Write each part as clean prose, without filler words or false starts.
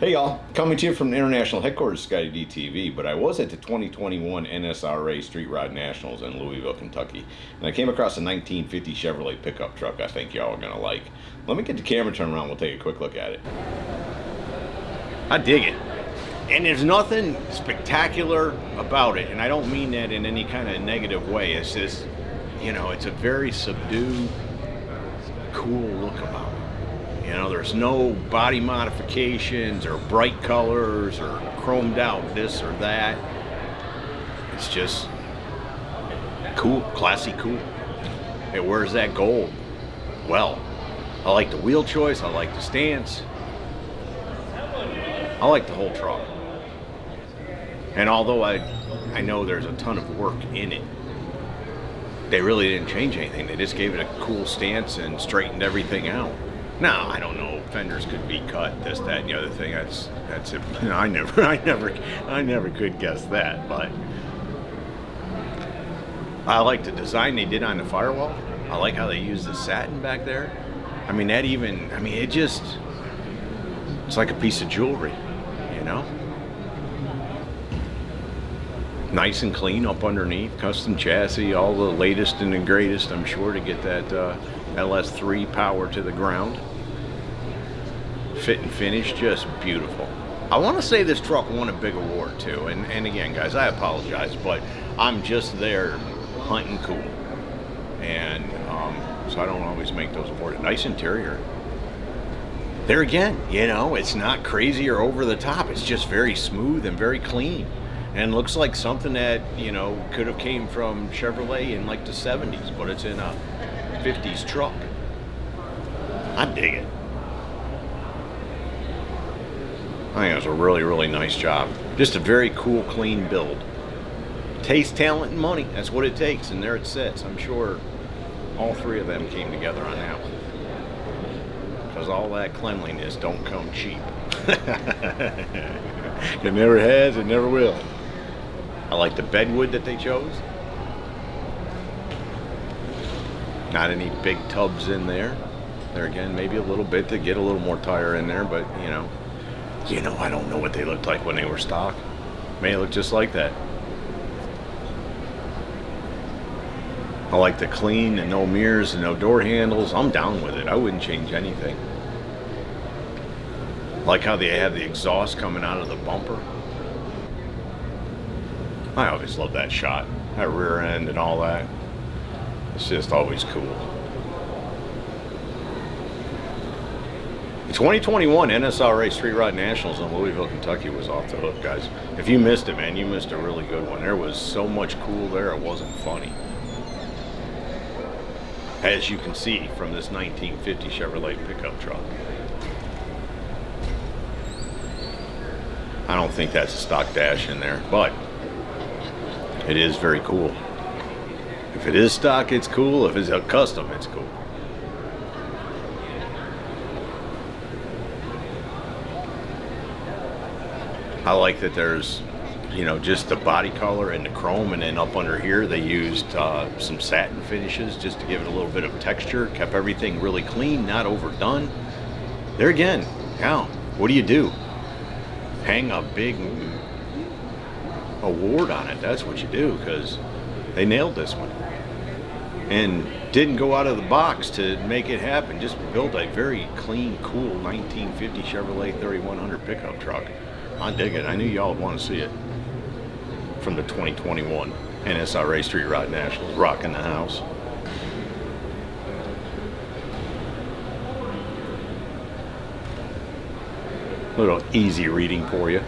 Hey y'all, coming to you from the international headquarters of ScottieDTV, but I was at the 2021 NSRA Street Rod Nationals in Louisville, Kentucky, and I came across a 1950 Chevrolet pickup truck I think y'all are going to like. Let me get the camera turned around, we'll take a quick look at it. I dig it. And there's nothing spectacular about it, and I don't mean that in any kind of negative way. It's just, you know, it's a very subdued, cool look about it. You know, there's no body modifications or bright colors or chromed out this or that. It's just cool, classy cool. It wears that gold well. I like the wheel choice, I like the stance. I like the whole truck. And although I know there's a ton of work in it, they really didn't change anything. They just gave it a cool stance and straightened everything out. Now, I don't know, fenders could be cut, this, that, and the other thing. That's it. I never could guess that, but I like the design they did on the firewall. I like how they used the satin back there. I mean, it's like a piece of jewelry, you know? Nice and clean up underneath, custom chassis, all the latest and the greatest, I'm sure, to get that LS3 power to the ground. Fit and finish, just beautiful. I want to say this truck won a big award too, and again, guys, I apologize, but I'm just there hunting cool, and so I don't always make those awards. Nice interior. There again, you know, it's not crazy or over the top. It's just very smooth and very clean, and looks like something that, you know, could have came from Chevrolet in like the 70s, but it's in a 50s truck. I dig it. I think it was a really, really nice job. Just a very cool, clean build. Taste, talent, and money. That's what it takes, and there it sits. I'm sure all three of them came together on that one. Because all that cleanliness don't come cheap. It never has, it never will. I like the bedwood that they chose. Not any big tubs in there. There again, maybe a little bit to get a little more tire in there, but you know, I don't know what they looked like when they were stock. May look just like that. I like the clean and no mirrors and no door handles. I'm down with it. I wouldn't change anything. I like how they have the exhaust coming out of the bumper. I always love that shot, that rear end and all that. It's just always cool. The 2021 NSRA Street Rod Nationals in Louisville, Kentucky was off the hook, guys. If you missed it, man, you missed a really good one. There was so much cool there, it wasn't funny. As you can see from this 1950 Chevrolet pickup truck. I don't think that's a stock dash in there, but it is very cool. If it is stock, it's cool. If it's a custom, it's cool. I like that there's, you know, just the body color and the chrome, and then up under here they used some satin finishes just to give it a little bit of texture. Kept everything really clean, not overdone. There again, now, what do? Hang a big award on it. That's what you do, because they nailed this one. And didn't go out of the box to make it happen. Just built a very clean, cool 1950 Chevrolet 3100 pickup truck. I dig it. I knew y'all would want to see it. From the 2021 NSRA Street Rod Nationals, rocking the house. Little easy reading for you.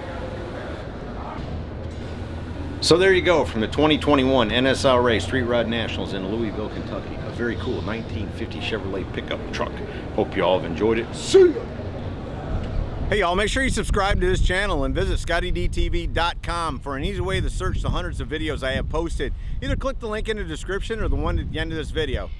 So there you go, from the 2021 NSRA Street Rod Nationals in Louisville, Kentucky. A very cool 1950 Chevrolet pickup truck. Hope you all have enjoyed it. See ya! Hey y'all, make sure you subscribe to this channel and visit ScottieDTV.com for an easy way to search the hundreds of videos I have posted. Either click the link in the description or the one at the end of this video.